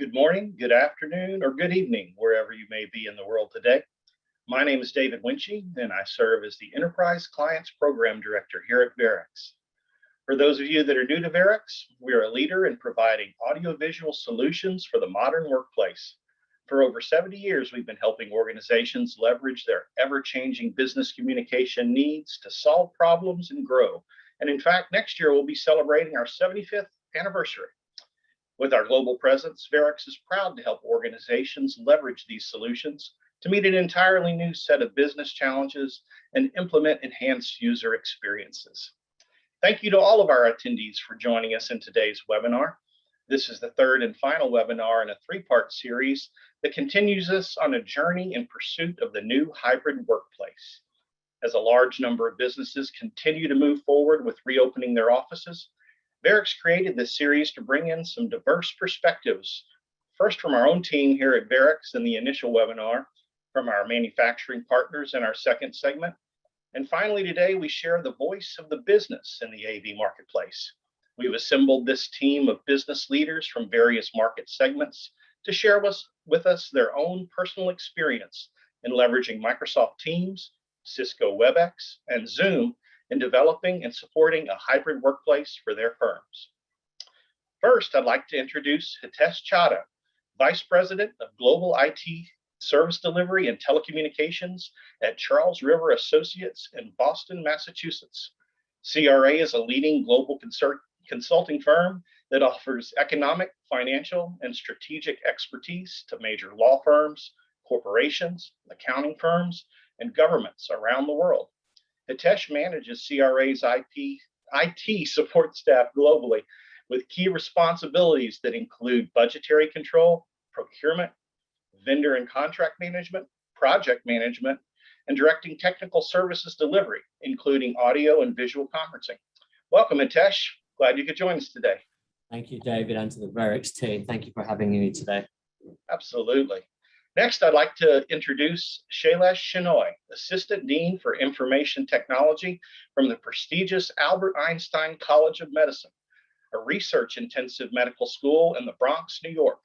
Good morning, good afternoon, or good evening, wherever you may be in the world today. My name is David Winchy, and I serve as the Enterprise Clients Program Director here at Verrex. For those of you that are new to Verrex, we are a leader in providing audiovisual solutions for the modern workplace. For over 70 years, we've been helping organizations leverage their ever-changing business communication needs to solve problems and grow. And in fact, next year we'll be celebrating our 75th anniversary. With our global presence, Verrex is proud to help organizations leverage these solutions to meet an entirely new set of business challenges and implement enhanced user experiences. Thank you to all of our attendees for joining us in today's webinar. This is the third and final webinar in a three-part series that continues us on a journey in pursuit of the new hybrid workplace. As a large number of businesses continue to move forward with reopening their offices, Verrex created this series to bring in some diverse perspectives, first from our own team here at Verrex in the initial webinar, from our manufacturing partners in our second segment, and finally today we share the voice of the business in the AV marketplace. We've assembled this team of business leaders from various market segments to share with us their own personal experience in leveraging Microsoft Teams, Cisco WebEx, and Zoom in developing and supporting a hybrid workplace for their firms. First, I'd like to introduce Hitesh Chawda, Vice President of Global IT Service Delivery and Telecommunications at Charles River Associates in Boston, Massachusetts. CRA is a leading global consulting firm that offers economic, financial, and strategic expertise to major law firms, corporations, accounting firms, and governments around the world. Hitesh manages CRA's IT support staff globally with key responsibilities that include budgetary control, procurement, vendor and contract management, project management, and directing technical services delivery, including audio and visual conferencing. Welcome, Hitesh. Glad you could join us today. Thank you, David, and to the Verrex team. Thank you for having me today. Absolutely. Next, I'd like to introduce Shailesh Shenoy, Assistant Dean for Information Technology from the prestigious Albert Einstein College of Medicine, a research-intensive medical school in the Bronx, New York.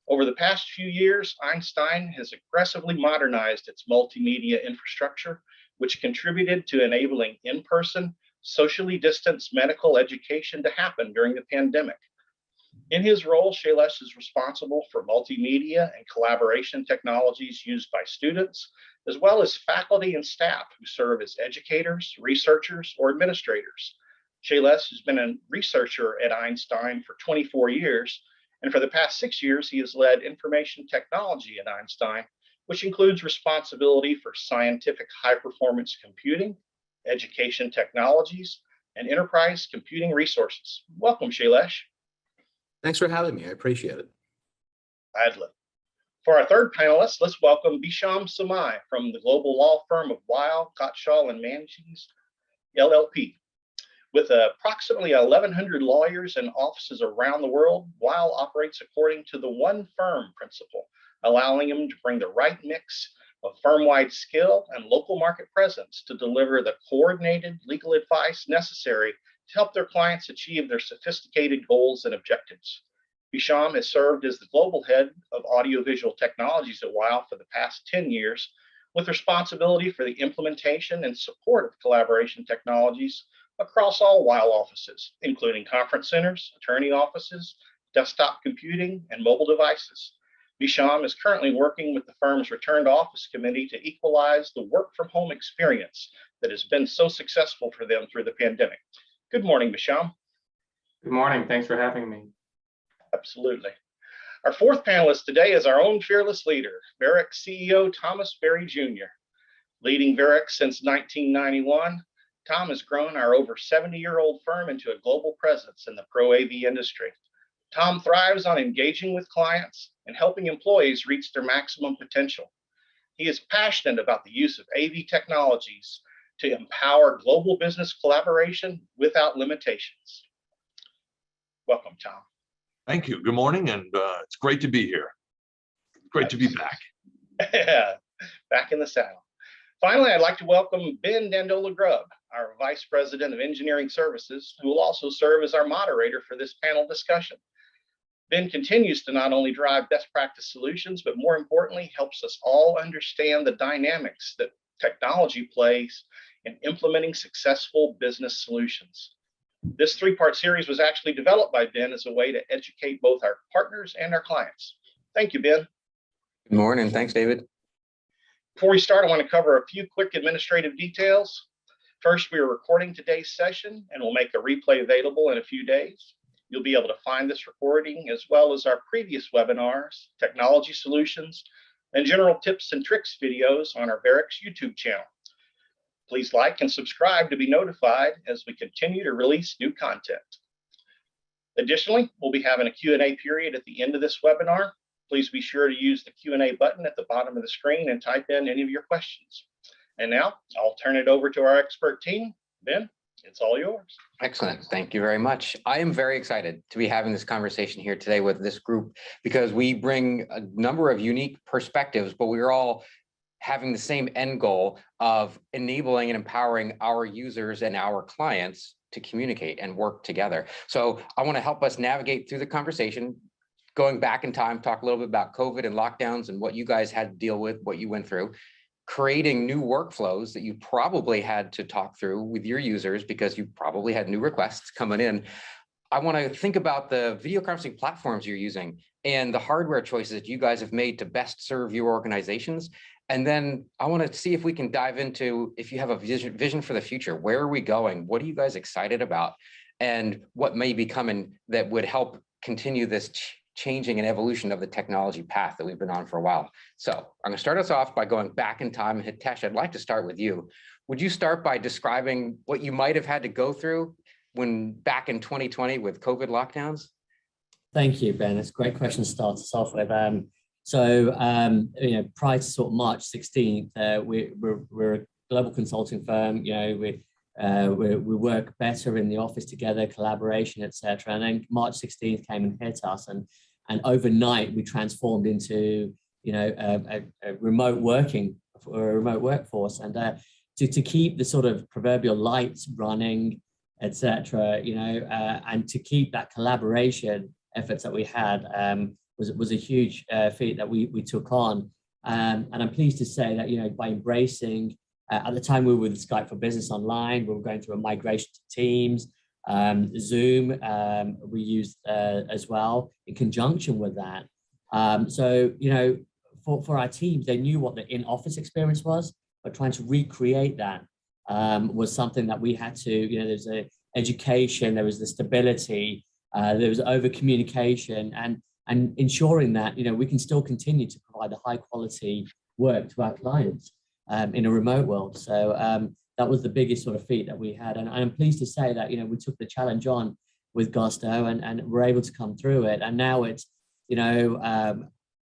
Over the past few years, Einstein has aggressively modernized its multimedia infrastructure, which contributed to enabling in-person, socially distanced medical education to happen during the pandemic. In his role, Shailesh is responsible for multimedia and collaboration technologies used by students, as well as faculty and staff who serve as educators, researchers, or administrators. Shailesh has been a researcher at Einstein for 24 years, and for the past 6 years, he has led information technology at Einstein, which includes responsibility for scientific high-performance computing, education technologies, and enterprise computing resources. Welcome, Shailesh. Thanks for having me. I appreciate it. Gladly. For our third panelist, let's welcome Bhisham Somai from the global law firm of Weil, Gotshal Manges, LLP. With approximately 1,100 lawyers and offices around the world, Weil operates according to the one firm principle, allowing him to bring the right mix of firm-wide skill and local market presence to deliver the coordinated legal advice necessary to help their clients achieve their sophisticated goals and objectives. Bhisham has served as the global head of audiovisual technologies at Weil for the past 10 years, with responsibility for the implementation and support of collaboration technologies across all Weil offices, including conference centers, attorney offices, desktop computing, and mobile devices. Bhisham is currently working with the firm's Return to Office Committee to equalize the work-from-home experience that has been so successful for them through the pandemic. Good morning, Bhisham. Good morning. Thanks for having me. Absolutely. Our fourth panelist today is our own fearless leader, Verrex CEO Thomas Berry Jr. Leading Verrex since 1991, Tom has grown our over 70-year-old firm into a global presence in the pro AV industry. Tom thrives on engaging with clients and helping employees reach their maximum potential. He is passionate about the use of AV technologies to empower global business collaboration without limitations. Welcome, Tom. Thank you. Good morning, and it's great to be here. Great to be back. Yeah, back in the saddle. Finally, I'd like to welcome Ben Dandola Grubb, our Vice President of Engineering Services, who will also serve as our moderator for this panel discussion. Ben continues to not only drive best practice solutions, but more importantly, helps us all understand the dynamics that technology plays in implementing successful business solutions. This three-part series was actually developed by Ben as a way to educate both our partners and our clients. Thank you, Ben. Good morning. Thanks, David. Before we start, I want to cover a few quick administrative details. First, we are recording today's session and we'll make a replay available in a few days. You'll be able to find this recording as well as our previous webinars, technology solutions, and general tips and tricks videos on our Verrex YouTube channel. Please like and subscribe to be notified as we continue to release new content. Additionally, we'll be having a Q&A period at the end of this webinar. Please be sure to use the Q&A button at the bottom of the screen and type in any of your questions. And now I'll turn it over to our expert team. Ben, it's all yours. Excellent. Thank you very much. I am very excited to be having this conversation here today with this group because we bring a number of unique perspectives, but we're all having the same end goal of enabling and empowering our users and our clients to communicate and work together. So I want to help us navigate through the conversation, going back in time, talk a little bit about COVID and lockdowns and what you guys had to deal with, what you went through, creating new workflows that you probably had to talk through with your users because you probably had new requests coming in. I want to think about the video conferencing platforms you're using and the hardware choices that you guys have made to best serve your organizations. And then I want to see if we can dive into, if you have a vision for the future, where are we going? What are you guys excited about? And what may be coming that would help continue this changing and evolution of the technology path that we've been on for a while. So I'm going to start us off by going back in time. Hitesh, I'd like to start with you. Would you start by describing what you might have had to go through when back in 2020 with COVID lockdowns? Thank you, Ben. It's a great question to start us off with. Prior to sort of March 16th, we're a global consulting firm. We work better in the office together, collaboration, etc. And then March 16th came and hit us, and overnight we transformed into a remote working or a remote workforce, and to keep the sort of proverbial lights running, etc. And to keep that collaboration efforts that we had was a huge feat that we took on, and I'm pleased to say that by embracing. At the time, we were with Skype for Business Online. We were going through a migration to Teams, Zoom. We used as well in conjunction with that. For our teams, they knew what the in-office experience was, but trying to recreate that was something that we had to. There's a education, there was the stability, there was over communication, and ensuring that we can still continue to provide the high quality work to our clients. In a remote world. So that was the biggest sort of feat that we had. And I'm pleased to say that, we took the challenge on with gusto and we're able to come through it. And now it's,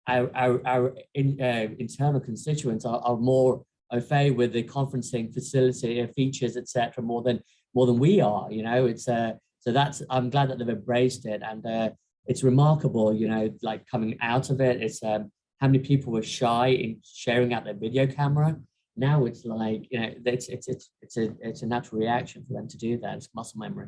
our internal constituents are more au fait with the conferencing facility features, et cetera, more than we are, so that's, I'm glad that they've embraced it. And it's remarkable, like coming out of it, it's, how many people were shy in sharing out their video camera? Now it's like, it's a natural reaction for them to do that. It's muscle memory.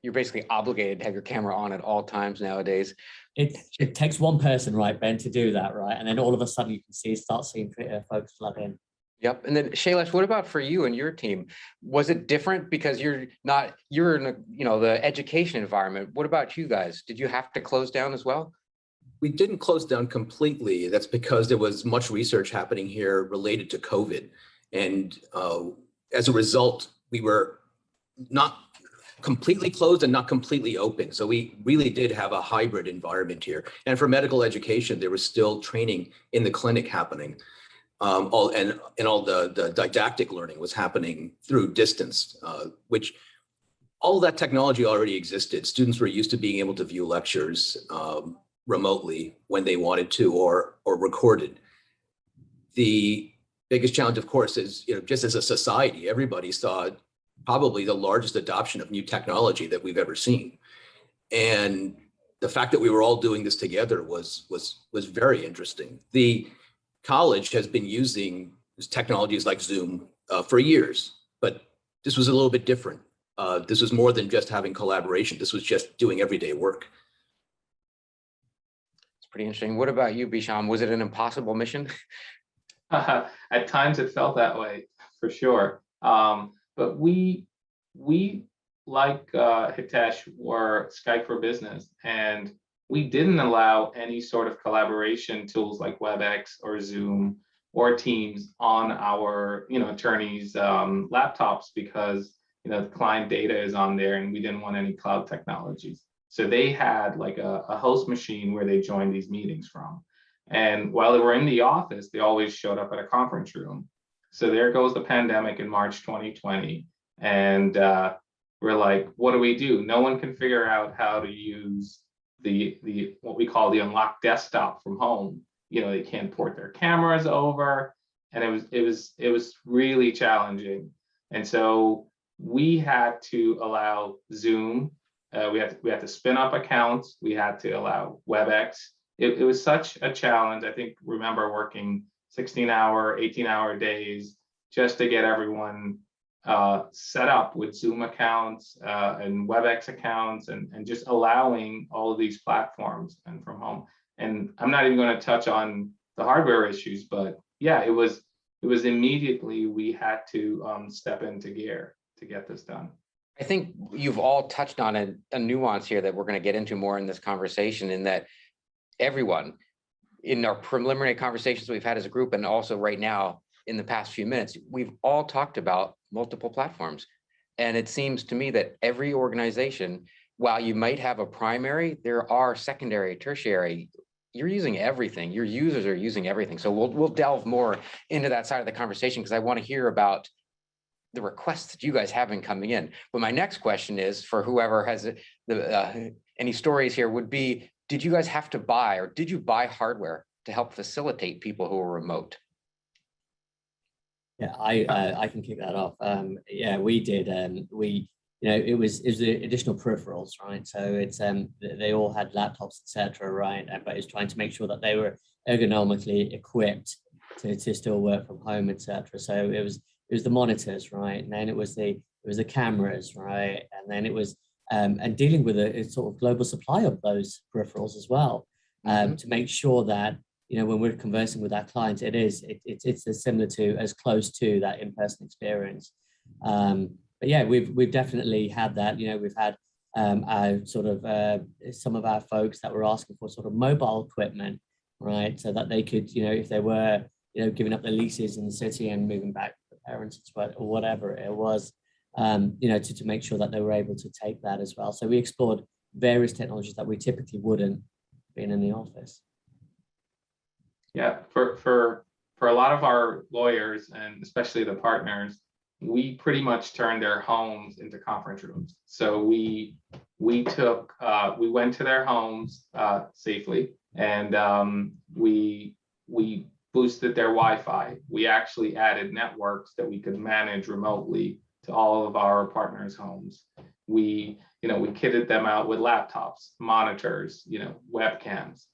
You're basically obligated to have your camera on at all times nowadays. It takes one person, right, Ben, to do that, right? And then all of a sudden you can start seeing folks flood in. Yep. And then Shailesh, what about for you and your team? Was it different because you're in the education environment? What about you guys? Did you have to close down as well? We didn't close down completely. That's because there was much research happening here related to COVID. And as a result, we were not completely closed and not completely open. So we really did have a hybrid environment here. And for medical education, there was still training in the clinic happening. All the didactic learning was happening through distance, which all that technology already existed. Students were used to being able to view lectures remotely when they wanted to, or recorded. The biggest challenge, of course, is just as a society, everybody saw probably the largest adoption of new technology that we've ever seen, and the fact that we were all doing this together was very interesting. The college has been using technologies like Zoom for years, but this was a little bit different. This was more than just having collaboration. This was just doing everyday work. It's pretty interesting. What about you, Bhisham? Was it an impossible mission? At times it felt that way, for sure. But we like Hitesh were Skype for Business, and we didn't allow any sort of collaboration tools like WebEx or Zoom or Teams on our attorneys' laptops because the client data is on there, and we didn't want any cloud technologies. So they had like a host machine where they joined these meetings from. And while they were in the office, they always showed up at a conference room. So there goes the pandemic in March 2020. And we're like, what do we do? No one can figure out how to use the what we call the unlocked desktop from home. They can't port their cameras over. And it was really challenging. And so we had to allow Zoom. We had to spin up accounts. We had to allow WebEx. It was such a challenge. I think remember working 16-hour, 18-hour days just to get everyone set up with Zoom accounts and WebEx accounts and just allowing all of these platforms and from home. And I'm not even going to touch on the hardware issues, but yeah, it was immediately we had to step into gear to get this done. I think you've all touched on a nuance here that we're going to get into more in this conversation, in that everyone in our preliminary conversations we've had as a group, and also right now in the past few minutes, we've all talked about multiple platforms. And it seems to me that every organization, while you might have a primary, there are secondary, tertiary. You're using everything. Your users are using everything. So we'll delve more into that side of the conversation, because I want to hear about the requests that you guys have been coming in. But my next question is for whoever has any stories here would be, did you guys have to buy, or did you buy hardware to help facilitate people who are remote? Yeah, I can kick that off. Yeah, we did. It was the additional peripherals, right? So it's they all had laptops, etc., right? But it's trying to make sure that they were ergonomically equipped to still work from home, etc. So it was the monitors, right? And then it was the cameras, right? And then it was and dealing with a sort of global supply of those peripherals as well, to make sure that when we're conversing with our clients, it's as similar to, as close to that in-person experience. But yeah, we've definitely had that. We've had our sort of some of our folks that were asking for sort of mobile equipment, right, so that they could, if they were, giving up their leases in the city and moving back to the parents or whatever it was, to make sure that they were able to take that as well. So we explored various technologies that we typically wouldn't being in the office. Yeah, for a lot of our lawyers, and especially the partners, we pretty much turned their homes into conference rooms. So we went to their homes safely, and we boosted their Wi-Fi. We actually added networks that we could manage remotely to all of our partners' homes. We kitted them out with laptops, monitors, webcams.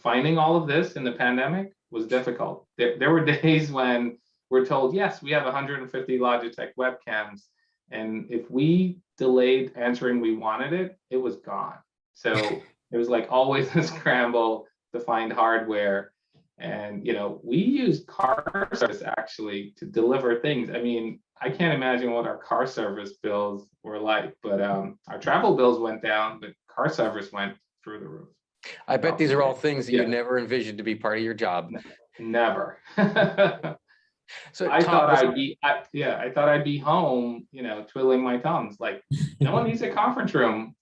Finding all of this in the pandemic was difficult. There were days when we're told, yes, we have 150 Logitech webcams, and if we delayed answering we wanted it, it was gone. So it was like always a scramble to find hardware. And we used car service actually to deliver things. I mean, I can't imagine what our car service bills were like, but our travel bills went down, but car service went through the roof. I bet these are all things that you never envisioned to be part of your job. Never. So I thought I'd be home, twiddling my thumbs. Like, no one needs a conference room,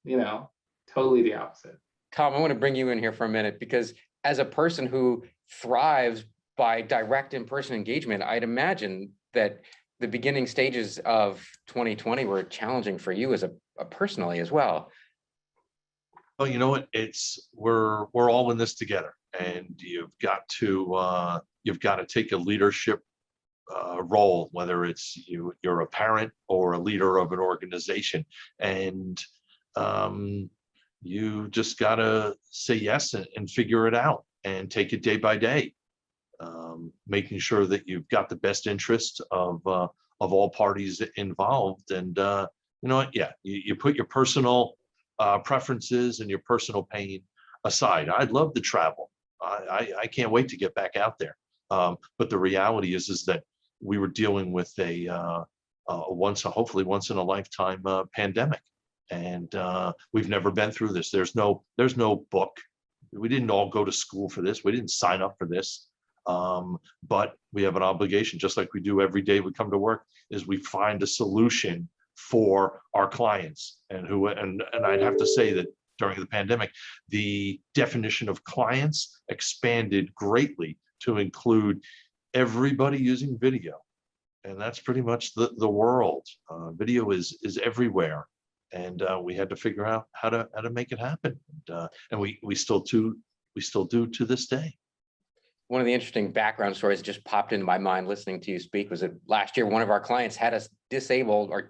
totally the opposite. Tom, I want to bring you in here for a minute, because as a person who thrives by direct in-person engagement, I'd imagine that the beginning stages of 2020 were challenging for you as a personally as well. Well, you know what? We're all in this together, and you've got to take a leadership role, whether it's you're a parent or a leader of an organization, and you just gotta say yes and figure it out and take it day by day, making sure that you've got the best interest of all parties involved. And you know what? Yeah, you put your personal preferences and your personal pain aside. I'd love to travel. I can't wait to get back out there. But the reality is that we were dealing with hopefully once in a lifetime pandemic, and we've never been through this. There's no book. We didn't all go to school for this. We didn't sign up for this. But we have an obligation, just like we do every day we come to work, is we find a solution for our clients. And I'd have to say that during the pandemic, the definition of clients expanded greatly to include everybody using video. And that's pretty much the world. Video is everywhere. And we had to figure out how to make it happen. And we still do to this day. One of the interesting background stories that just popped into my mind listening to you speak was that last year, one of our clients had us disabled or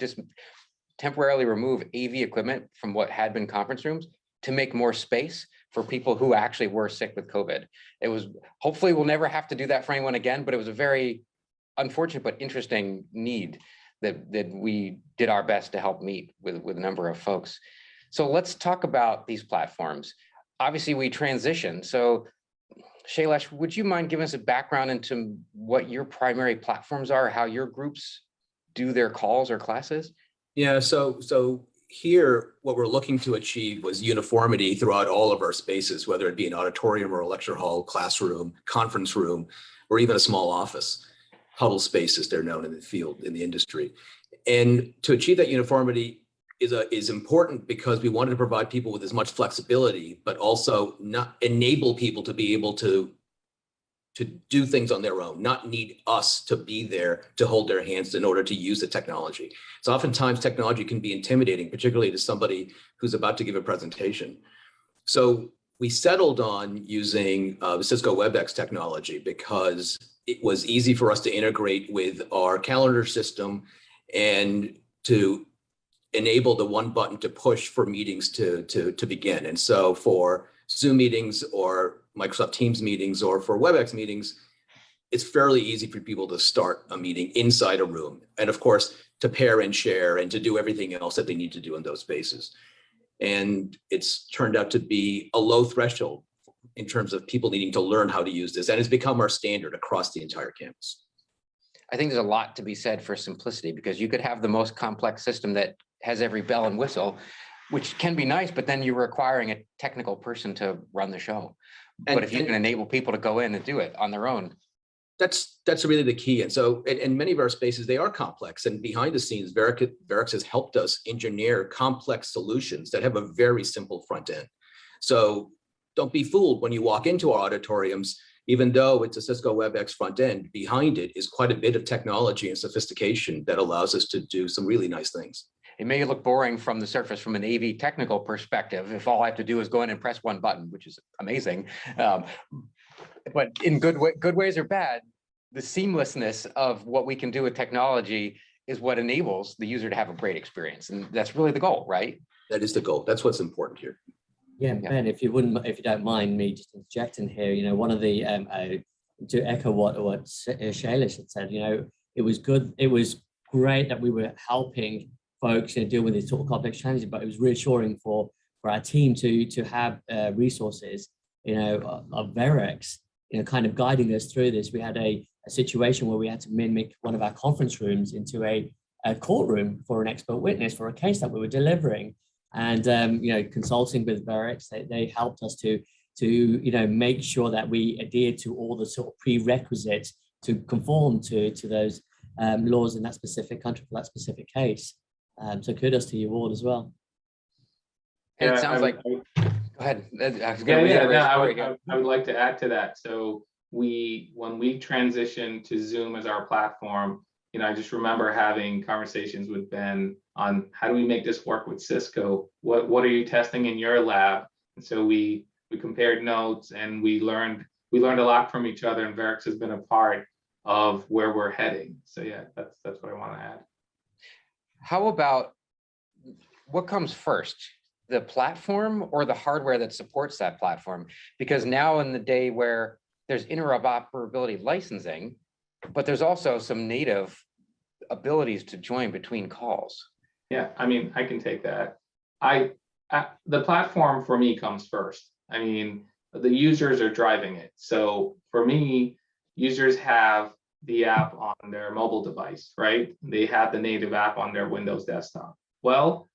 temporarily remove AV equipment from what had been conference rooms to make more space for people who actually were sick with COVID. It was, hopefully we'll never have to do that for anyone again, but it was a very unfortunate but interesting need that we did our best to help meet with a number of folks. So let's talk about these platforms. Obviously we transitioned. So Shailesh, would you mind giving us a background into what your primary platforms are, how your groups do their calls or classes? Yeah, so here, what we're looking to achieve was uniformity throughout all of our spaces, whether it be an auditorium or a lecture hall, classroom, conference room, or even a small office. Huddle spaces, they're known in the field, in the industry. And to achieve that uniformity is important because we wanted to provide people with as much flexibility, but also not enable people to be able to do things on their own, not need us to be there to hold their hands in order to use the technology. So oftentimes technology can be intimidating, particularly to somebody who's about to give a presentation. So we settled on using the Cisco WebEx technology because it was easy for us to integrate with our calendar system and to enable the one button to push for meetings to begin. And so for Zoom meetings or Microsoft Teams meetings or for WebEx meetings, it's fairly easy for people to start a meeting inside a room. And of course, to pair and share and to do everything else that they need to do in those spaces. And it's turned out to be a low threshold in terms of people needing to learn how to use this. And it's become our standard across the entire campus. I think there's a lot to be said for simplicity because you could have the most complex system that has every bell and whistle, which can be nice, but then you're requiring a technical person to run the show. But if you can enable people to go in and do it on their own. That's really the key. And so in many of our spaces, they are complex, and behind the scenes, Verrex has helped us engineer complex solutions that have a very simple front end. So don't be fooled when you walk into our auditoriums. Even though it's a Cisco WebEx front end, behind it is quite a bit of technology and sophistication that allows us to do some really nice things. It may look boring from the surface from an AV technical perspective if all I have to do is go in and press one button, which is amazing. But in good ways or bad, the seamlessness of what we can do with technology is what enables the user to have a great experience. And that's really the goal, right? That is the goal. That's what's important here. Yeah, Ben, if you don't mind me just interjecting here, you know, one of the to echo what Shailesh had said, you know, it was good. It was great that we were helping folks, you know, deal with these sort of complex challenges, but it was reassuring for our team to have resources, you know, of Verrex, you know, kind of guiding us through this. We had a situation where we had to mimic one of our conference rooms into a courtroom for an expert witness for a case that we were delivering. And you know, consulting with Verrex, they helped us to you know, make sure that we adhere to all the sort of prerequisites to conform to those laws in that specific country for that specific case. So kudos to you all as well. And Yeah, it sounds like, go ahead. I would like to add to that. So when we transitioned to Zoom as our platform, you know, I just remember having conversations with Ben on how do we make this work with Cisco? What are you testing in your lab? And so we compared notes and we learned a lot from each other, and Verrex has been a part of where we're heading. So yeah, that's what I want to add. How about what comes first, the platform or the hardware that supports that platform? Because now in the day where there's interoperability licensing, but there's also some native abilities to join between calls. Yeah, I mean, I can take that. The platform for me comes first. I mean, the users are driving it. So for me, users have the app on their mobile device, right? They have the native app on their Windows desktop. Well,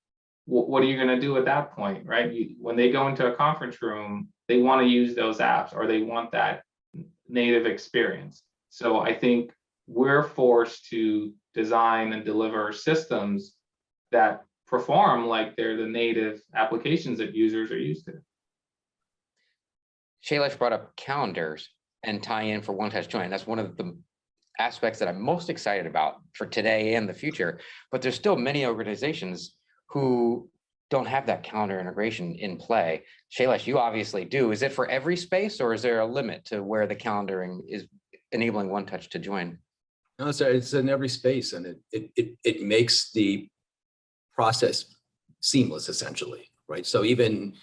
what are you going to do at that point, right? When they go into a conference room, they want to use those apps, or they want that native experience. So I think we're forced to design and deliver systems that perform like they're the native applications that users are used to. Shailesh brought up calendars and tie in for One Touch Join. That's one of the aspects that I'm most excited about for today and the future. But there's still many organizations who don't have that calendar integration in play. Shailesh, you obviously do. Is it for every space, or is there a limit to where the calendaring is enabling One Touch to join? No, it's in every space, and it makes the process seamless, essentially, right? So even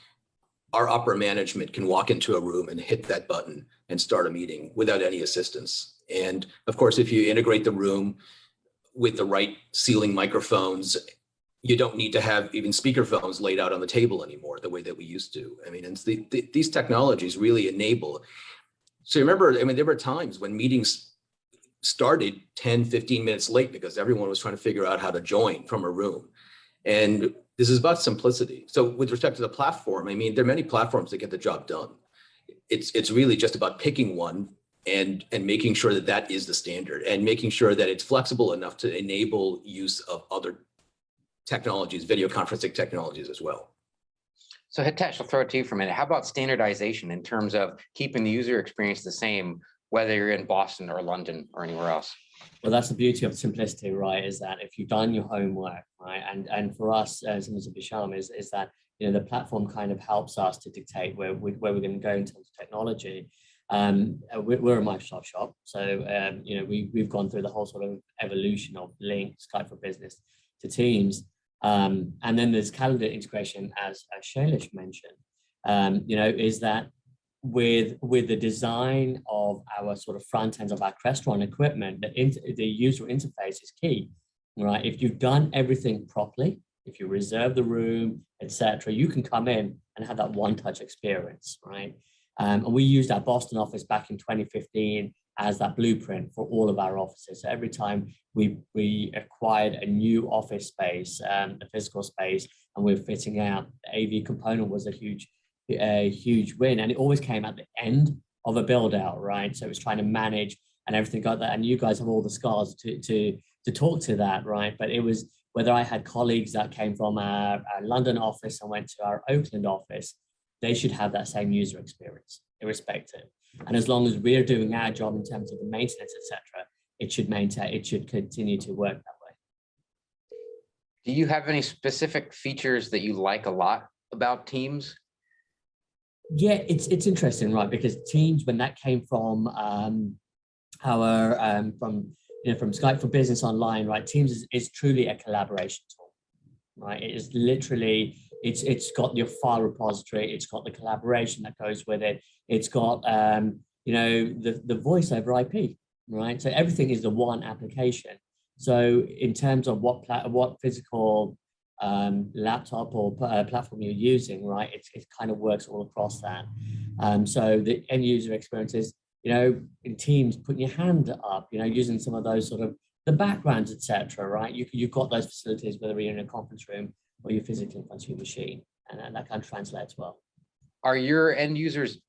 our upper management can walk into a room and hit that button and start a meeting without any assistance. And of course, if you integrate the room with the right ceiling microphones, you don't need to have even speakerphones laid out on the table anymore the way that we used to. I mean, it's these technologies really enable. So remember, I mean, there were times when meetings started 10, 15 minutes late because everyone was trying to figure out how to join from a room. And this is about simplicity. So with respect to the platform, I mean, there are many platforms that get the job done. It's really just about picking one and making sure that that is the standard, and making sure that it's flexible enough to enable use of other technologies, video conferencing technologies as well. So Hitesh, I'll throw it to you for a minute. How about standardization in terms of keeping the user experience the same, whether you're in Boston or London or anywhere else? Well, that's the beauty of simplicity, right? Is that if you've done your homework, right? And for us, as Bhisham, is that, you know, the platform kind of helps us to dictate where we're going to go in terms of technology. We're a Microsoft shop, so you know, we've gone through the whole sort of evolution of Link, Skype for Business to Teams, and then there's calendar integration, as Shailesh mentioned. You know, is that with the design of our sort of front ends of our restaurant equipment, the user interface is key, right? If you've done everything properly, if you reserve the room, etc., you can come in and have that one-touch experience, right? And we used our Boston office back in 2015 as that blueprint for all of our offices. So every time we acquired a new office space, a physical space, and we're fitting out, the AV component was a huge win, and it always came at the end of a build out, right? So it was trying to manage and everything like that, and you guys have all the scars to talk to that, right? But it was whether I had colleagues that came from our London office and went to our Oakland office, they should have that same user experience, irrespective. And as long as we're doing our job in terms of the maintenance, etc., it should continue to work that way. Do you have any specific features that you like a lot about Teams? Yeah, it's interesting, right? Because Teams, when that came from from Skype for Business Online, right? Teams is truly a collaboration tool, right? It is literally, it's got your file repository, it's got the collaboration that goes with it, it's got you know, the voice over IP, right? So everything is the one application. So in terms of what physical laptop or platform you're using, right, it kind of works all across that. So the end user experience is, you know, in Teams, putting your hand up, you know, using some of those sort of the backgrounds, etc., right? You've got those facilities, whether you're in a conference room or you're physically in front of your machine, and that kind of translates well. Are your end users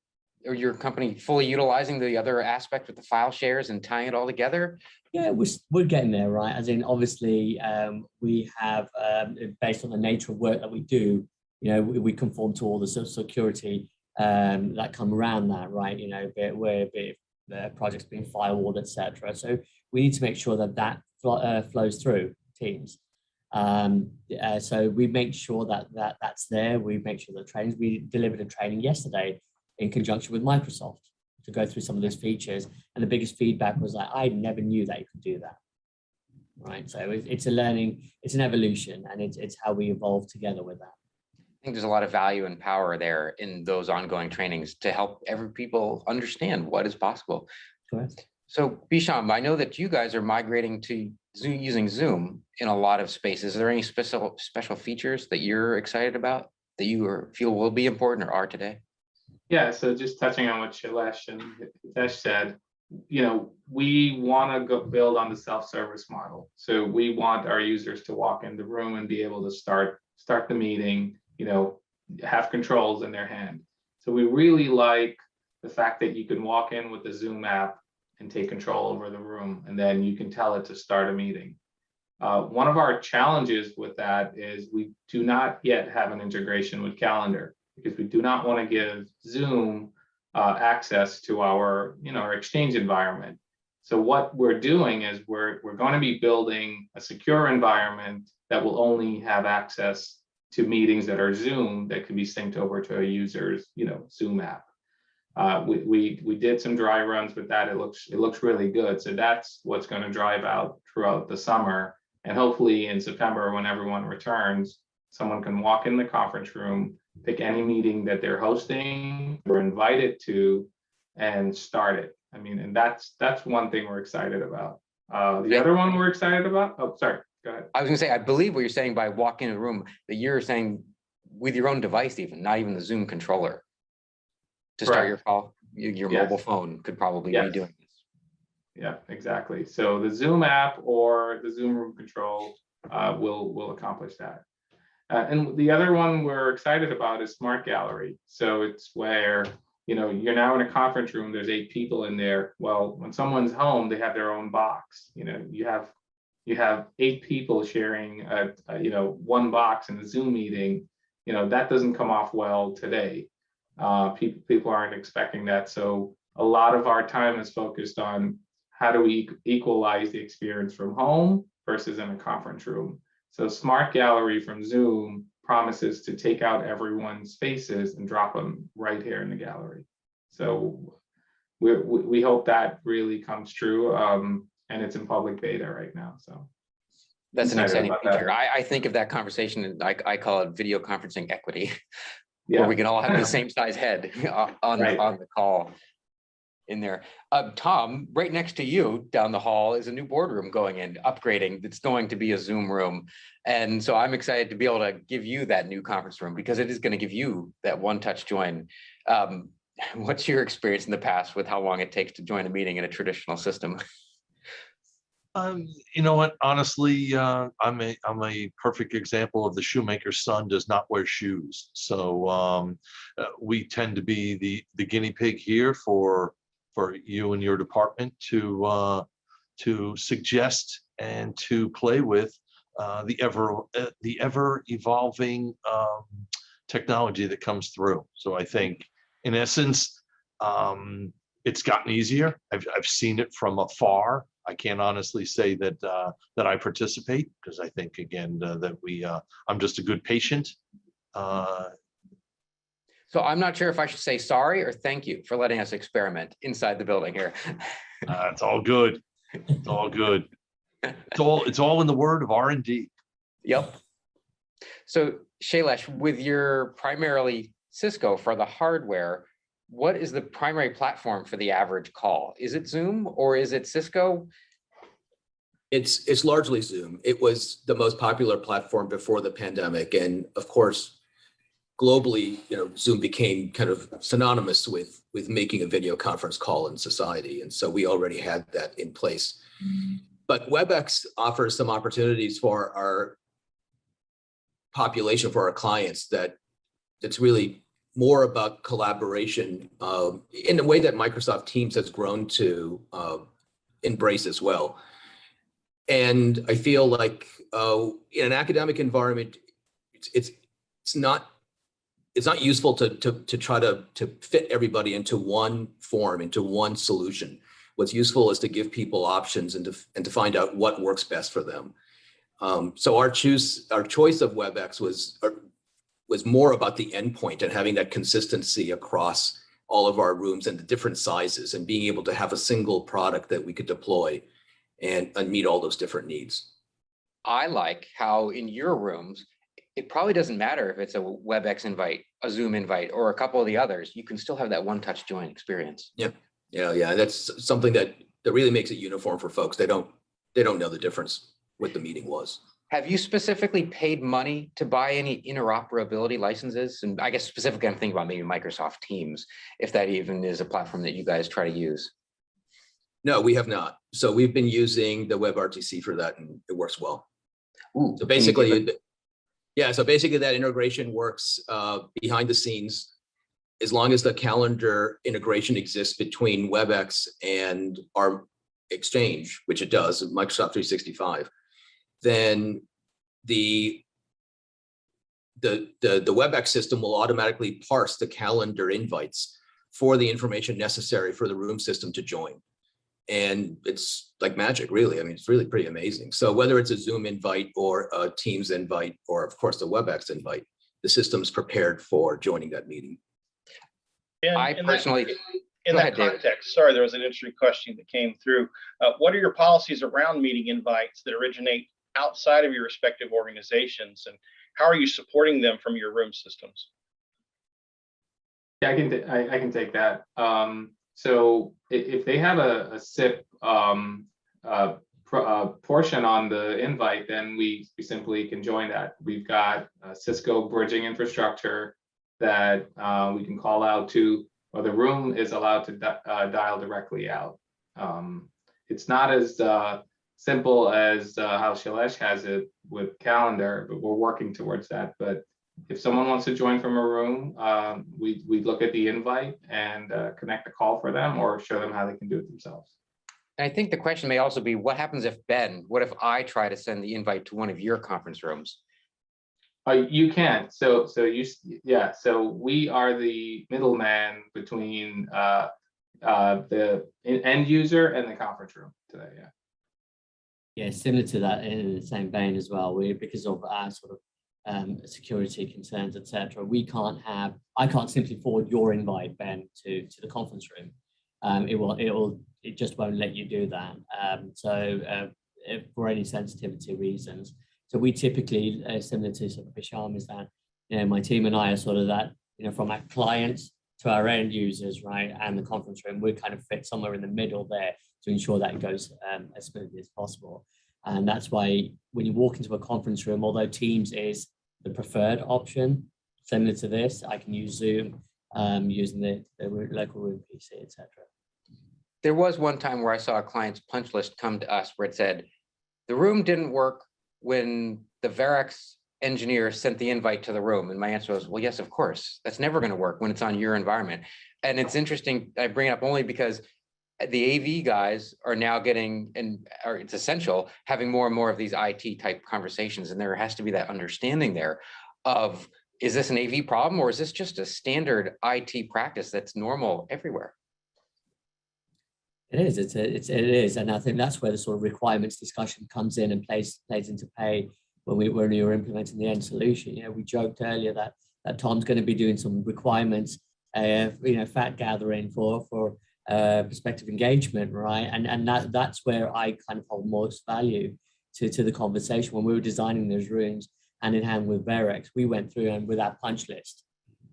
or your company fully utilizing the other aspect with the file shares and tying it all together? Yeah, we're getting there, right? As in, obviously, we have, based on the nature of work that we do, you know, we conform to all the sort of security that come around that, right? You know, where the project's being firewalled, etc. So we need to make sure that flows through Teams. So we make sure that's there. We make sure that trainings. We delivered a training yesterday in conjunction with Microsoft to go through some of those features, and the biggest feedback was like, I never knew that you could do that, right? So it's a learning, it's an evolution, and it's how we evolve together with that. I think there's a lot of value and power there in those ongoing trainings to help every people understand what is possible. Correct. So Bhisham, I know that you guys are migrating to using Zoom in a lot of spaces. Are there any special features that you're excited about that you feel will be important or are today? Yeah, so just touching on what Shailesh and Hitesh said, we want to go build on the self-service model. So we want our users to walk in the room and be able to start the meeting, have controls in their hand. So we really like the fact that you can walk in with the Zoom app and take control over the room, and then you can tell it to start a meeting. One of our challenges with that is we do not yet have an integration with Calendar, because we do not want to give Zoom access to our Exchange environment. So what we're doing is we're going to be building a secure environment that will only have access to meetings that are Zoom, that can be synced over to a user's Zoom app. We did some dry runs with that. It looks really good. So that's what's going to drive out throughout the summer, and hopefully in September, when everyone returns, someone can walk in the conference room, pick any meeting that they're hosting or invited to, and start it. I mean, and that's one thing we're excited about. The other one we're excited about. Oh, sorry. Go ahead. I was gonna say, I believe what you're saying by walking in a room, that you're saying with your own device, even not even the Zoom controller, to start your call. Your mobile phone could probably be doing this. Yeah, exactly. So the Zoom app or the Zoom room control will accomplish that. And the other one we're excited about is Smart Gallery. So it's where you're now in a conference room. There's 8 people in there. Well, when someone's home, they have their own box. You have 8 people sharing one box in a Zoom meeting. That doesn't come off well today. People aren't expecting that. So a lot of our time is focused on how do we equalize the experience from home versus in a conference room. So Smart Gallery from Zoom promises to take out everyone's faces and drop them right here in the gallery. So we hope that really comes true, and it's in public beta right now. So that's an exciting feature. I think of that conversation, and I call it video conferencing equity, where we can all have the same size head on the call in there. Tom, right next to you down the hall is a new boardroom going in, upgrading. It's going to be a Zoom room. And so I'm excited to be able to give you that new conference room, because it is going to give you that one-touch join. What's your experience in the past with how long it takes to join a meeting in a traditional system? You know what? Honestly, I'm a perfect example of the shoemaker's son does not wear shoes. So we tend to be the guinea pig here for you and your department to suggest and to play with the ever evolving technology that comes through. So I think, in essence, it's gotten easier. I've seen it from afar. I can't honestly say that that I participate, because I think, again, that I'm just a good patient. So I'm not sure if I should say sorry or thank you for letting us experiment inside the building here. It's all good. It's all good. It's all in the word of R&D. Yep. So Shailesh, with your primarily Cisco for the hardware, what is the primary platform for the average call? Is it Zoom or is it Cisco? It's largely Zoom. It was the most popular platform before the pandemic, and of course, globally, Zoom became kind of synonymous with making a video conference call in society, and so we already had that in place. But WebEx offers some opportunities for our population, for our clients, that's really more about collaboration in a way that Microsoft Teams has grown to embrace as well. And I feel like in an academic environment, it's not useful to try to fit everybody into one form, into one solution. What's useful is to give people options and to find out what works best for them. So our choice of WebEx was more about the endpoint and having that consistency across all of our rooms and the different sizes, and being able to have a single product that we could deploy and meet all those different needs. I like how in your rooms, it probably doesn't matter if it's a WebEx invite, a Zoom invite, or a couple of the others. You can still have that one-touch join experience. Yeah. That's something that really makes it uniform for folks. They don't know the difference what the meeting was. Have you specifically paid money to buy any interoperability licenses? And I guess specifically, I'm thinking about maybe Microsoft Teams, if that even is a platform that you guys try to use. No, we have not. So we've been using the WebRTC for that, and it works well. Ooh, So can you give basically, yeah, so basically that integration works behind the scenes. As long as the calendar integration exists between WebEx and our Exchange, which it does, Microsoft 365, then the WebEx system will automatically parse the calendar invites for the information necessary for the room system to join. And it's like magic, really. I mean, it's really pretty amazing. So whether it's a Zoom invite or a Teams invite, or of course the WebEx invite, the system's prepared for joining that meeting. And I personally, in go that ahead, David. context, sorry, there was an interesting question that came through. What are your policies around meeting invites that originate outside of your respective organizations, and how are you supporting them from your room systems? Yeah, I can take that. So if they have a SIP portion on the invite, then we simply can join that. We've got Cisco bridging infrastructure that we can call out to, or the room is allowed to dial directly out. It's not as simple as how Shailesh has it with calendar, but we're working towards that. But if someone wants to join from a room, we look at the invite and connect a call for them, or show them how they can do it themselves. I think the question may also be, what happens if what if I try to send the invite to one of your conference rooms? You can. So we are the middleman between the end user and the conference room today. Yeah. Yeah, similar to that in the same vein as well. Because of our sort of security concerns, etc. I can't simply forward your invite, Ben, to the conference room. It just won't let you do that. For any sensitivity reasons. So we typically, similar to sort of Bhisham, is that, my team and I are sort of that, from our clients to our end users, right, and the conference room, we kind of fit somewhere in the middle there to ensure that it goes as smoothly as possible. And that's why when you walk into a conference room, although Teams is the preferred option, similar to this, I can use Zoom using the local room PC, etc. There was one time where I saw a client's punch list come to us where it said, the room didn't work when the Verrex engineer sent the invite to the room. And my answer was, well, yes, of course. That's never going to work when it's on your environment. And it's interesting, I bring it up only because the AV guys are now getting, or it's essential, having more and more of these IT type conversations. And there has to be that understanding there of, is this an AV problem, or is this just a standard IT practice that's normal everywhere? It is. It is, and I think that's where the sort of requirements discussion comes in and plays into play when we were implementing the end solution. We joked earlier that Tom's going to be doing some requirements, fact gathering for prospective engagement, right? And that's where I kind of hold most value to the conversation. When we were designing those rooms hand in hand with Verrex, we went through and with our punch list,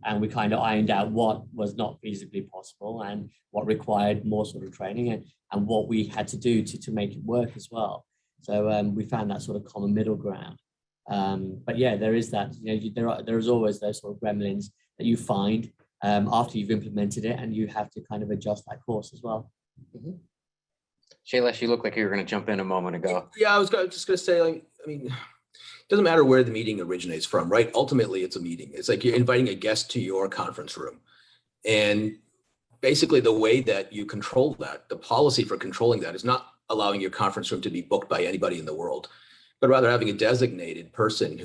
and we kind of ironed out what was not feasibly possible and what required more sort of training and what we had to do to make it work as well. So we found that sort of common middle ground. But yeah, there is that, there's always those sort of gremlins that you find after you've implemented it, and you have to kind of adjust that course as well. Mm-hmm. Shailesh, you look like you were going to jump in a moment ago. Yeah, I was just going to say, it doesn't matter where the meeting originates from, right? Ultimately, it's a meeting. It's like you're inviting a guest to your conference room. And basically the way that you control that, the policy for controlling that, is not allowing your conference room to be booked by anybody in the world, but rather having a designated person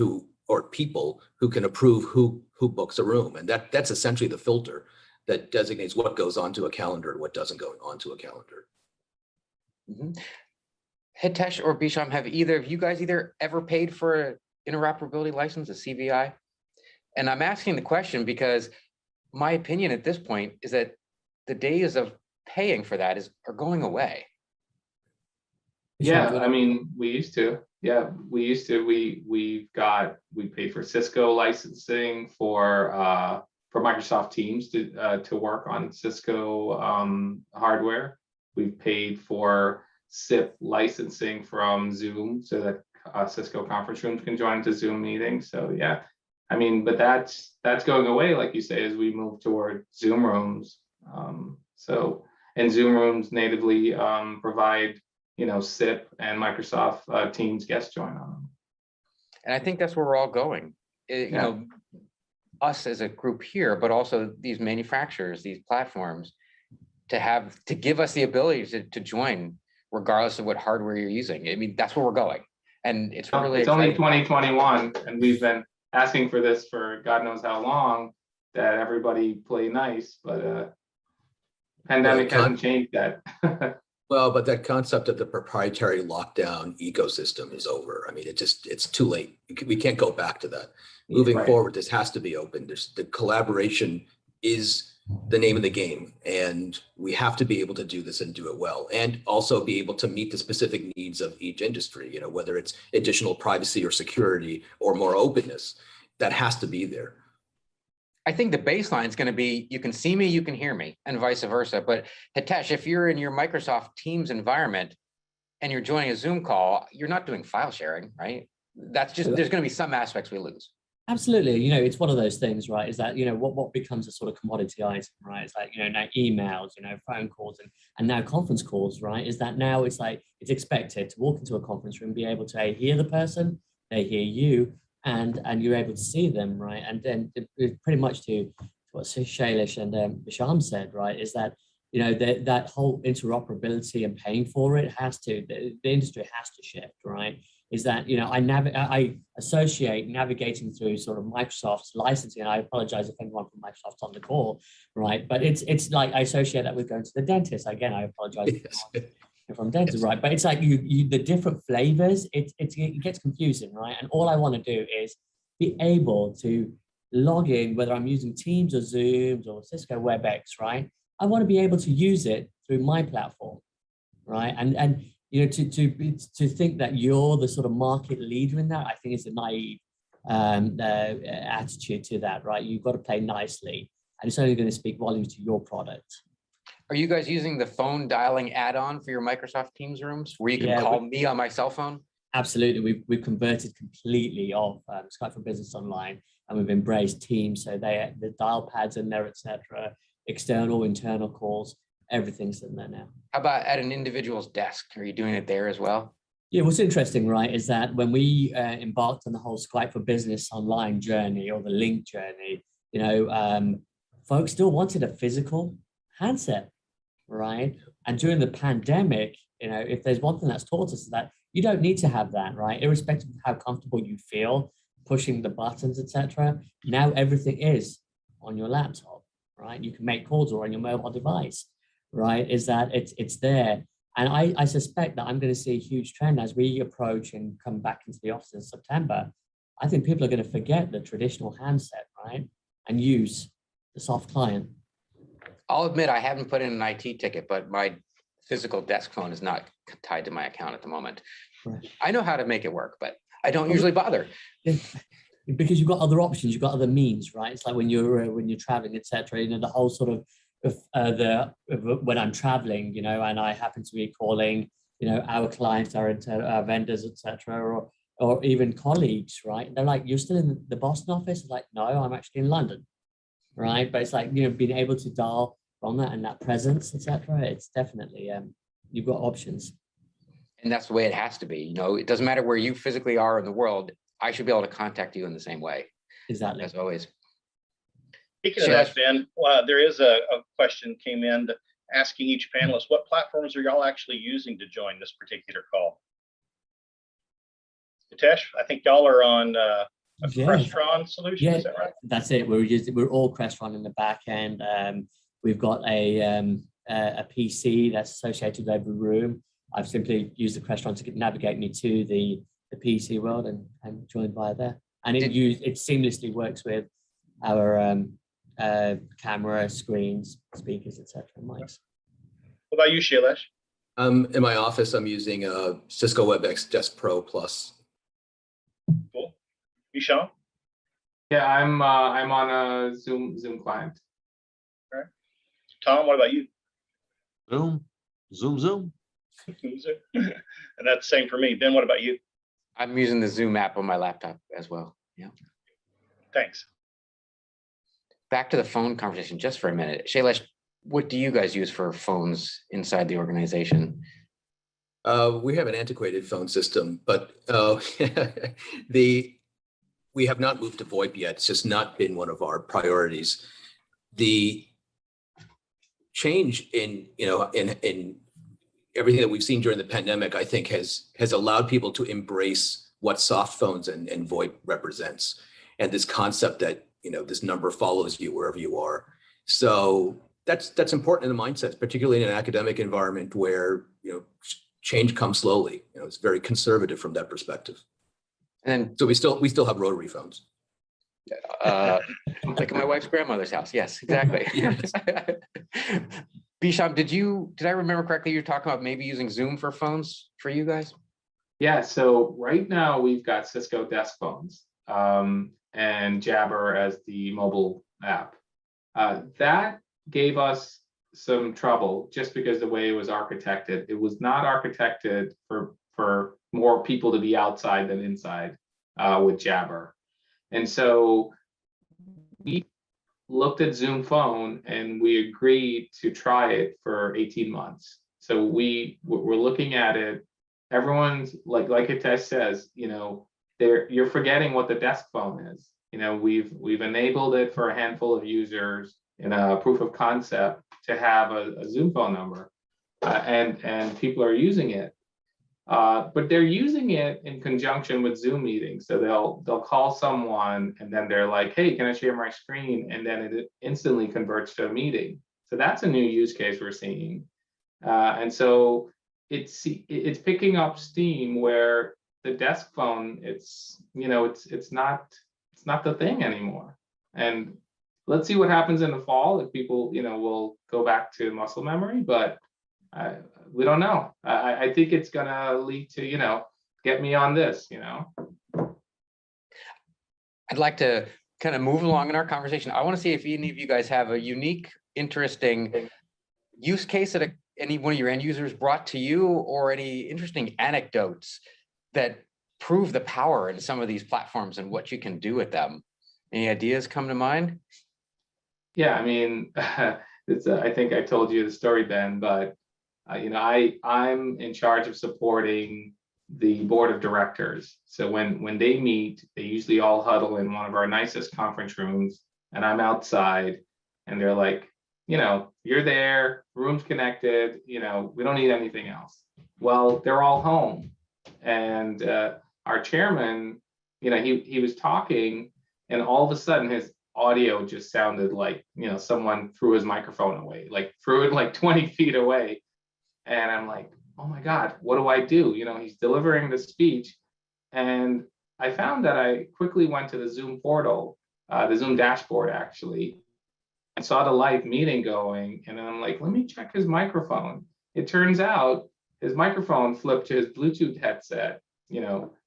or people who can approve who books a room. And that's essentially the filter that designates what goes onto a calendar and what doesn't go onto a calendar. Mm-hmm. Hitesh or Bhisham, have either of you guys ever paid for an interoperability license, a CVI? And I'm asking the question because my opinion at this point is that the days of paying for that are going away. Yeah, I mean, we used to. Yeah, we used to. We paid for Cisco licensing for Microsoft Teams to work on Cisco hardware. We've paid for SIP licensing from Zoom so that Cisco conference rooms can join to Zoom meetings. So yeah, I mean, but that's going away, like you say, as we move toward Zoom rooms. And Zoom rooms natively provide, SIP and Microsoft Teams guest join on them. And I think that's where we're all going. Yeah. Us as a group here, but also these manufacturers, these platforms, to give us the ability to join regardless of what hardware you're using. I mean, that's where we're going. And it's really It's only exciting. 2021, and we've been asking for this for God knows how long, that everybody play nice, but pandemic hasn't changed that. Well, but that concept of the proprietary lockdown ecosystem is over. I mean, it's too late. We can't go back to that. Moving Right. forward, this has to be open. The collaboration is the name of the game, and we have to be able to do this and do it well, and also be able to meet the specific needs of each industry, whether it's additional privacy or security or more openness, that has to be there. I think the baseline is going to be, you can see me, you can hear me, and vice versa. But Hitesh, if you're in your Microsoft Teams environment and you're joining a Zoom call, you're not doing file sharing, right? That's just, there's going to be some aspects we lose. Absolutely. It's one of those things, right? Is that, what becomes a sort of commodity item, right? It's like, now emails, phone calls and now conference calls, right? Is that now it's like, it's expected to walk into a conference room, be able to hear the person, they hear you, and you're able to see them, right? And then pretty much to what Shailesh and Bhisham said, right? Is that, that whole interoperability and paying for it the industry has to shift, right? Is that, I associate navigating through sort of Microsoft's licensing, and I apologize if anyone from Microsoft's on the call, right? But it's like, I associate that with going to the dentist. Again, I apologize from dentist, right? But it's like the different flavors, it gets confusing, right? And all I want to do is be able to log in, whether I'm using Teams or Zooms or Cisco WebEx, right? I want to be able to use it through my platform, right? And to think that you're the sort of market leader in that, I think is a naive attitude to that, right? You've got to play nicely, and it's only going to speak volumes to your product. Are you guys using the phone dialing add-on for your Microsoft Teams rooms where you can call me on my cell phone? Absolutely. We've converted completely off Skype for Business Online, and we've embraced Teams. So the dial pads in there, etc., external, internal calls, everything's in there now. How about at an individual's desk? Are you doing it there as well? Yeah, what's interesting, right, is that when we embarked on the whole Skype for Business Online journey, or the link journey, folks still wanted a physical handset, right? And during the pandemic, if there's one thing that's taught us, is that you don't need to have that, right? Irrespective of how comfortable you feel pushing the buttons, etc. Now everything is on your laptop, right? You can make calls or on your mobile device, right? Is that it's there. And I suspect that I'm going to see a huge trend as we approach and come back into the office in September. I think people are going to forget the traditional handset, right? And use the soft client. I'll admit I haven't put in an IT ticket, but my physical desk phone is not tied to my account at the moment. Right. I know how to make it work, but I don't usually bother. Because you've got other options, you've got other means, right? It's like when you're traveling, etc. The whole sort of when I'm traveling, and I happen to be calling, our clients, our vendors, etc., or even colleagues, right? They're like, "You're still in the Boston office?" It's like, "No, I'm actually in London," right? But it's like, being able to dial from that and that presence, etc. It's definitely you've got options. And that's the way it has to be. It doesn't matter where you physically are in the world. I should be able to contact you in the same way. Exactly. As always. Speaking of that, Ben, there is a question came in asking each panelist, what platforms are y'all actually using to join this particular call? Hitesh, I think y'all are on a Crestron solution, is that right? That's it. We're all Crestron in the back end. We've got a PC that's associated with every room. I've simply used the Crestron to navigate me to the PC world and joined via there. And it seamlessly works with our camera, screens, speakers, etc., mics. What about you, Shailesh? In my office, I'm using a Cisco WebEx Desk Pro Plus. Cool. Bhisham? Yeah, I'm on a Zoom client. All right. Tom, what about you? Zoom. And that's the same for me. Ben, what about you? I'm using the Zoom app on my laptop as well. Yeah. Thanks. Back to the phone conversation just for a minute. Shailesh, what do you guys use for phones inside the organization? We have an antiquated phone system, but we have not moved to VoIP yet. It's just not been one of our priorities. The change in everything that we've seen during the pandemic, I think has allowed people to embrace what soft phones and VoIP represents, and this concept that this number follows you wherever you are. So that's important in the mindset, particularly in an academic environment where change comes slowly. It's very conservative from that perspective. And so we still have rotary phones. Like at my wife's grandmother's house. Yes, exactly. Yes. Bhisham, did I remember correctly? You're talking about maybe using Zoom for phones for you guys? Yeah, so right now we've got Cisco desk phones and Jabber as the mobile app. That gave us some trouble just because the way it was architected. It was not architected for more people to be outside than inside with Jabber. And so we looked at Zoom Phone and we agreed to try it for 18 months. So we're looking at it. Everyone's like Hitesh says, you're forgetting what the desk phone is. We've enabled it for a handful of users in a proof of concept to have a Zoom phone number, and people are using it. But they're using it in conjunction with Zoom meetings. So they'll call someone and then they're like, hey, can I share my screen? And then it instantly converts to a meeting. So that's a new use case we're seeing. And so it's picking up steam where the desk phone, it's not the thing anymore. And let's see what happens in the fall if people, will go back to muscle memory, but we don't know. I think it's gonna lead to, get me on this, I'd like to kind of move along in our conversation. I want to see if any of you guys have a unique, interesting use case that any one of your end users brought to you, or any interesting anecdotes that prove the power in some of these platforms and what you can do with them. Any ideas come to mind? Yeah, I mean, I think I told you the story, Ben, but I'm in charge of supporting the board of directors. So when they meet, they usually all huddle in one of our nicest conference rooms, and I'm outside, and they're like, you're there, room's connected, we don't need anything else. Well, they're all home, and our chairman, he was talking, and all of a sudden his audio just sounded like, someone threw his microphone away, like threw it like 20 feet away. And I'm like, oh my God, what do I do? He's delivering the speech. And I found that I quickly went to the Zoom portal, the Zoom dashboard actually, and saw the live meeting going. And then I'm like, let me check his microphone. It turns out his microphone flipped to his Bluetooth headset,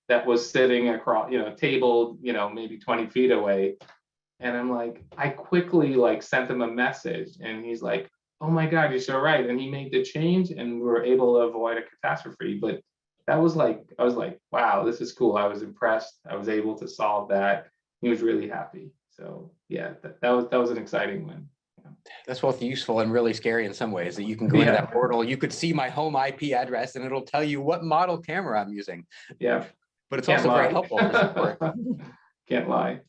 that was sitting across, table, maybe 20 feet away. And I'm like, I quickly sent him a message, and he's like, oh my God, you're so right. And he made the change, and we were able to avoid a catastrophe. But I was like, wow, this is cool. I was impressed. I was able to solve that. He was really happy. So yeah, that was an exciting one. That's both useful and really scary in some ways, that you can go into that portal, you could see my home IP address, and it'll tell you what model camera I'm using. Yeah. But it's also very helpful for support. Can't lie.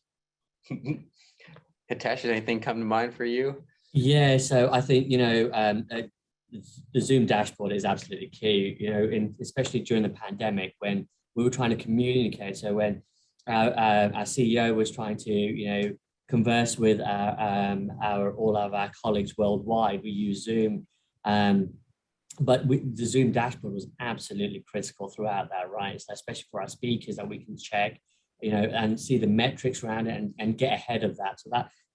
Hitesh, does anything come to mind for you? Yeah, so I think the Zoom dashboard is absolutely key. Especially during the pandemic when we were trying to communicate. So when our CEO was trying to converse with all of our colleagues worldwide, we use Zoom. But the Zoom dashboard was absolutely critical throughout that, right? So especially for our speakers, that we can check, and see the metrics around it and get ahead of that. So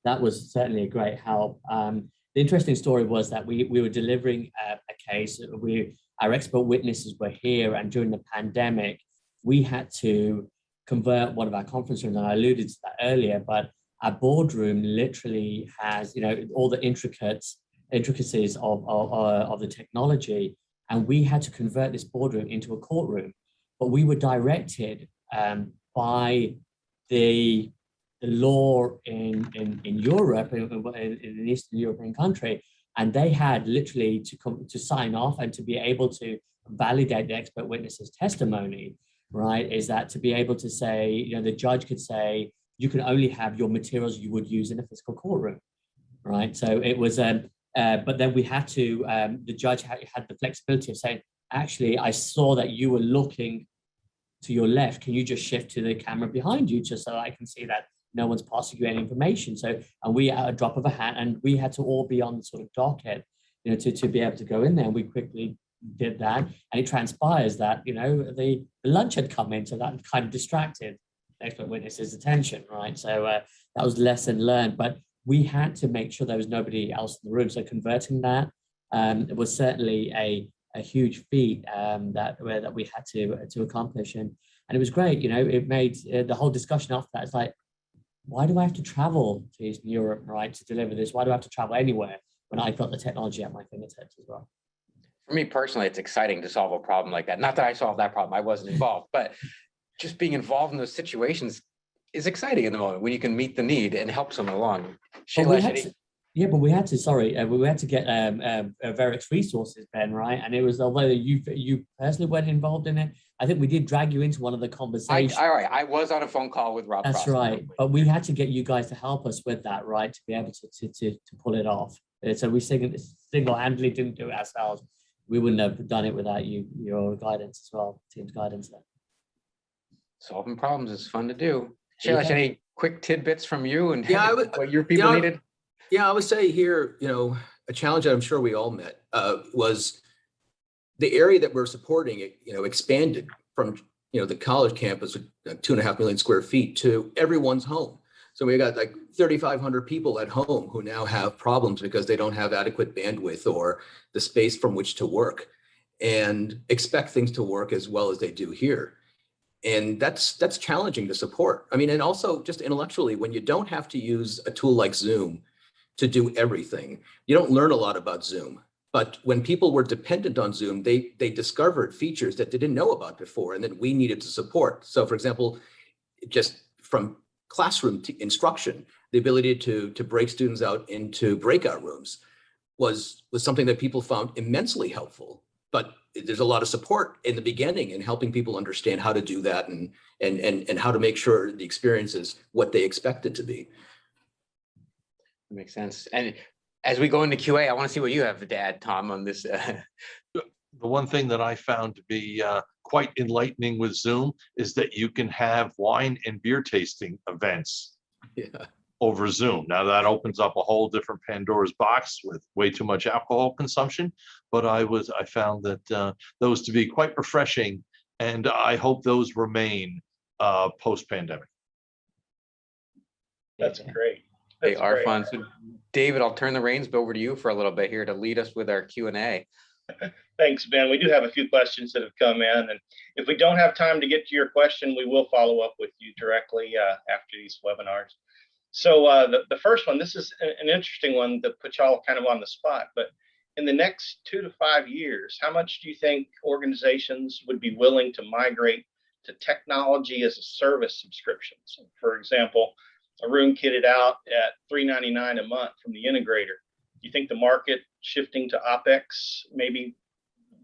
that was certainly a great help. The interesting story was that we were delivering a case. Our expert witnesses were here, and during the pandemic, we had to convert one of our conference rooms, and I alluded to that earlier, but our boardroom literally has, all the intricacies of the technology, and we had to convert this boardroom into a courtroom. But we were directed by the law in Europe, in an Eastern European country, and they had literally to sign off and to be able to validate the expert witness's testimony, right? Is that to be able to say, you know, the judge could say, you can only have your materials you would use in a physical courtroom, right? So it was, but then we had to, the judge had the flexibility of saying, actually, I saw that you were looking to your left. Can you just shift to the camera behind you just so I can see that no one's passing you any information? So, and we at a drop of a hat, and we had to all be on the sort of docket, you know, to be able to go in there. And we quickly did that. And it transpires that, you know, the lunch had come in, so that kind of distracted the expert witness's attention, right? So that was lesson learned, but we had to make sure there was nobody else in the room. So converting that, it was certainly a huge feat that we had to accomplish, and it was great. You know, it made the whole discussion after that. It's like, why do I have to travel to Eastern Europe, right, to deliver this? Why do I have to travel anywhere when I've got the technology at my fingertips as well? For me personally, it's exciting to solve a problem like that. Not that I solved that problem, I wasn't involved, but just being involved in those situations is exciting in the moment when you can meet the need and help someone along. Shailesh, but we had to, we had to get Verrex resources, Ben, right? And it was, although you personally weren't involved in it, I think we did drag you into one of the conversations. I was on a phone call with Rob. That's right. But we had to get you guys to help us with that, right? To be able to pull it off. So we single-handedly didn't do it ourselves. We wouldn't have done it without your guidance as well, team's guidance there. Solving problems is fun to do. Shailesh, any quick tidbits from you and what your people needed? Yeah, I would say here, you know, a challenge that I'm sure we all met was the area that we're supporting, you know, expanded from, you know, the college campus, 2.5 million square feet, to everyone's home. So we got like 3,500 people at home who now have problems because they don't have adequate bandwidth or the space from which to work and expect things to work as well as they do here. And that's challenging to support. I mean, and also just intellectually, when you don't have to use a tool like Zoom to do everything, you don't learn a lot about Zoom. But when people were dependent on Zoom, they discovered features that they didn't know about before and that we needed to support. So for example, just from classroom instruction, the ability to break students out into breakout rooms was something that people found immensely helpful. But there's a lot of support in the beginning in helping people understand how to do that and how to make sure the experience is what they expect it to be. That makes sense. And as we go into QA, I want to see what you have to add, Tom, on this. The one thing that I found to be quite enlightening with Zoom is that you can have wine and beer tasting events over Zoom. Now that opens up a whole different Pandora's box with way too much alcohol consumption, but I found that those to be quite refreshing, and I hope those remain post-pandemic. That's great. They are fun. So David, I'll turn the reins over to you for a little bit here to lead us with our Q&A. Thanks, Ben. We do have a few questions that have come in, and if we don't have time to get to your question, we will follow up with you directly after these webinars. So the first one, this is an interesting one that puts y'all kind of on the spot, but in the next 2 to 5 years, how much do you think organizations would be willing to migrate to technology as a service subscriptions? For example, a room kitted out at $3.99 a month from the integrator. Do you think the market shifting to OpEx maybe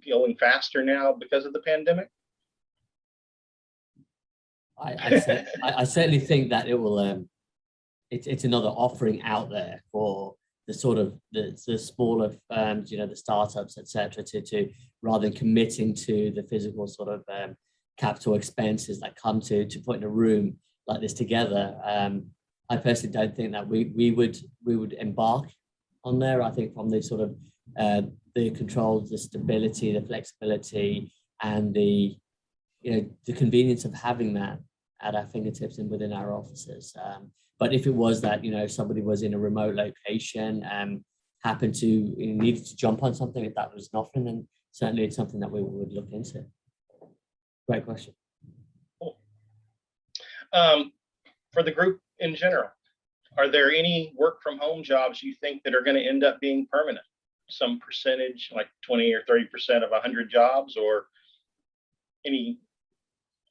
going faster now because of the pandemic? I certainly think that it will. It's another offering out there for the sort of the smaller firms, you know, the startups, etc. To rather than committing to the physical sort of capital expenses that come to putting a room like this together. I personally don't think that we would embark on there. I think from the sort of the controls, the stability, the flexibility, and the convenience of having that at our fingertips and within our offices. But if it was that, you know, somebody was in a remote location, happened to needed to jump on something, if that was an offering, then certainly it's something that we would look into. Great question. Cool. For the group in general, are there any work from home jobs you think that are going to end up being permanent? Some percentage, like 20 or 30% of 100 jobs, or any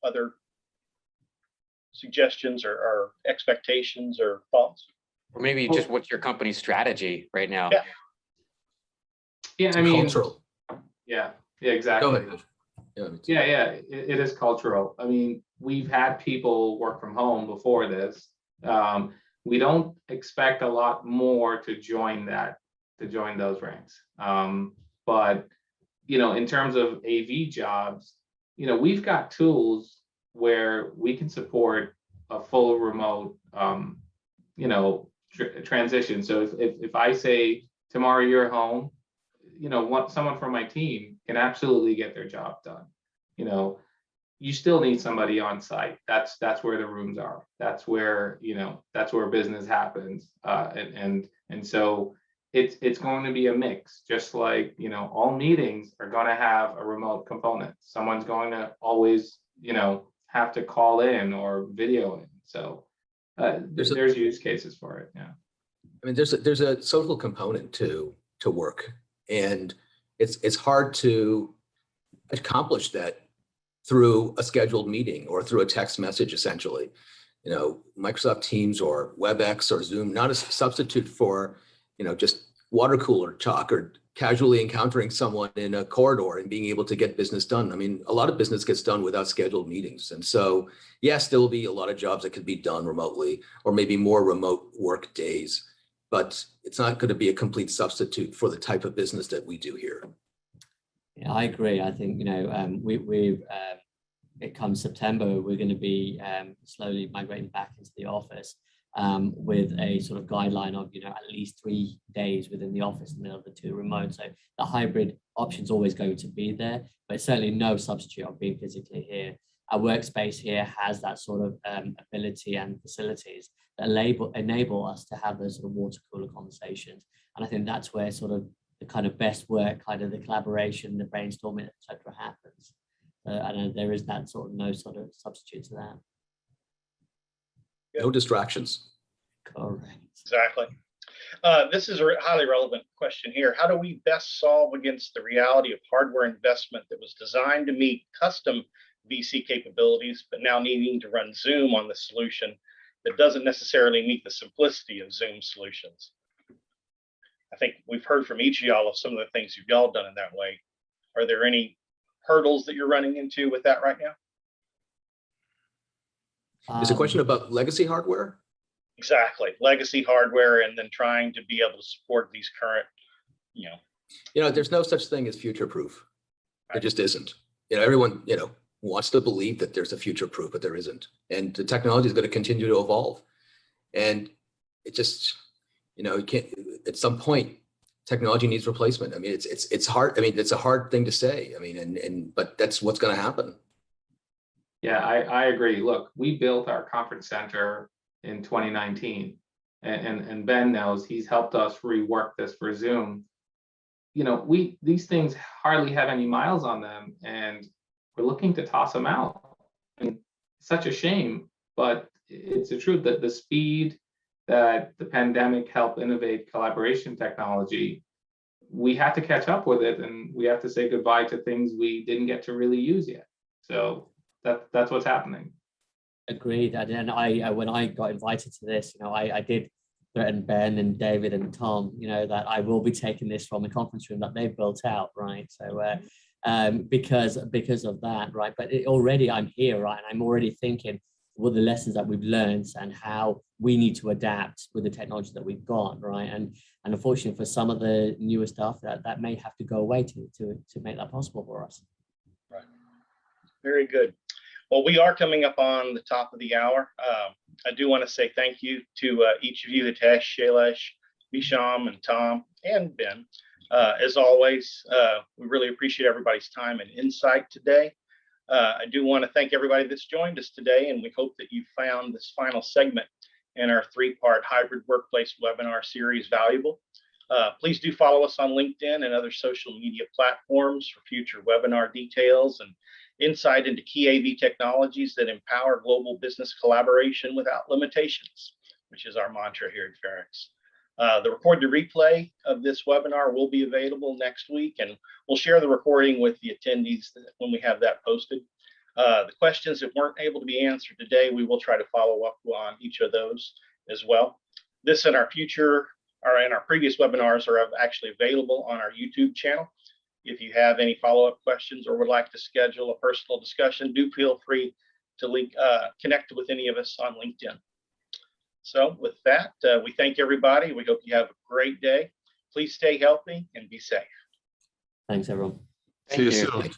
other suggestions or expectations or thoughts? Or maybe just what's your company's strategy right now? Yeah. Yeah, It's I mean, cultural. yeah, Go exactly. ahead. Yeah, Yeah, it is cultural. I mean, we've had people work from home before this. We don't expect a lot more to join those ranks. But in terms of AV jobs, we've got tools where we can support a full remote, transition. So if I say tomorrow you're home, someone from my team can absolutely get their job done. You still need somebody on site. That's where the rooms are. That's where business happens. And so it's going to be a mix, just like all meetings are going to have a remote component. Someone's going to always have to call in or video in. So there's use cases for it. Yeah. I mean, there's a social component to work, and it's hard to accomplish that through a scheduled meeting or through a text message, essentially. Microsoft Teams or WebEx or Zoom, not a substitute for, just water cooler talk or casually encountering someone in a corridor and being able to get business done. I mean, a lot of business gets done without scheduled meetings. And so, yes, there will be a lot of jobs that could be done remotely, or maybe more remote work days, but it's not going to be a complete substitute for the type of business that we do here. Yeah, I agree. I think, it comes September, we're going to be slowly migrating back into the office with a sort of guideline of, at least 3 days within the office and the other 2 remote. So the hybrid option is always going to be there, but it's certainly no substitute of being physically here. Our workspace here has that sort of ability and facilities that enable us to have those sort of water cooler conversations. And I think that's where sort of the kind of best work, kind of the collaboration, the brainstorming, etc. happens. And there is that sort of substitute to that. No distractions. Correct. Exactly. This is a highly relevant question here. How do we best solve against the reality of hardware investment that was designed to meet custom VC capabilities, but now needing to run Zoom on the solution that doesn't necessarily meet the simplicity of Zoom solutions? I think we've heard from each of y'all of some of the things you've y'all done in that way. Are there any hurdles that you're running into with that right now? Is a question about legacy hardware? Exactly. Legacy hardware, and then trying to be able to support these current, there's no such thing as future proof. There just isn't. Everyone, wants to believe that there's a future proof, but there isn't. And the technology is going to continue to evolve. And it just, you can't, at some point, technology needs replacement. I mean, it's hard. I mean, it's a hard thing to say. I mean, but that's what's going to happen. Yeah, I agree. Look, we built our conference center in 2019, and Ben knows he's helped us rework this for Zoom. These things hardly have any miles on them, and we're looking to toss them out. I mean, it's such a shame, but it's the truth that the speed that the pandemic helped innovate collaboration technology, we have to catch up with it, and we have to say goodbye to things we didn't get to really use yet. So that's what's happening. Agreed. And when I got invited to this, I did threaten Ben and David and Tom, that I will be taking this from the conference room that they've built out, right? So because of that, right? But already I'm here, right? And I'm already thinking what the lessons that we've learned and how we need to adapt with the technology that we've got, right? And unfortunately, for some of the newer stuff, that may have to go away to make that possible for us. Right. Very good. Well, we are coming up on the top of the hour. I do want to say thank you to each of you, Hitesh, Shailesh, Bhisham, and Tom, and Ben. As always, we really appreciate everybody's time and insight today. I do want to thank everybody that's joined us today, and we hope that you found this final segment in our 3-part hybrid workplace webinar series valuable. Please do follow us on LinkedIn and other social media platforms for future webinar details and insight into key AV technologies that empower global business collaboration without limitations, which is our mantra here at Verrex. The recorded replay of this webinar will be available next week, and we'll share the recording with the attendees when we have that posted. The questions that weren't able to be answered today, we will try to follow up on each of those as well. This and our future, or in our previous webinars, are actually available on our YouTube channel. If you have any follow-up questions or would like to schedule a personal discussion, do feel free to connect with any of us on LinkedIn. So with that, we thank everybody. We hope you have a great day. Please stay healthy and be safe. Thanks, everyone. See you Thank you. soon.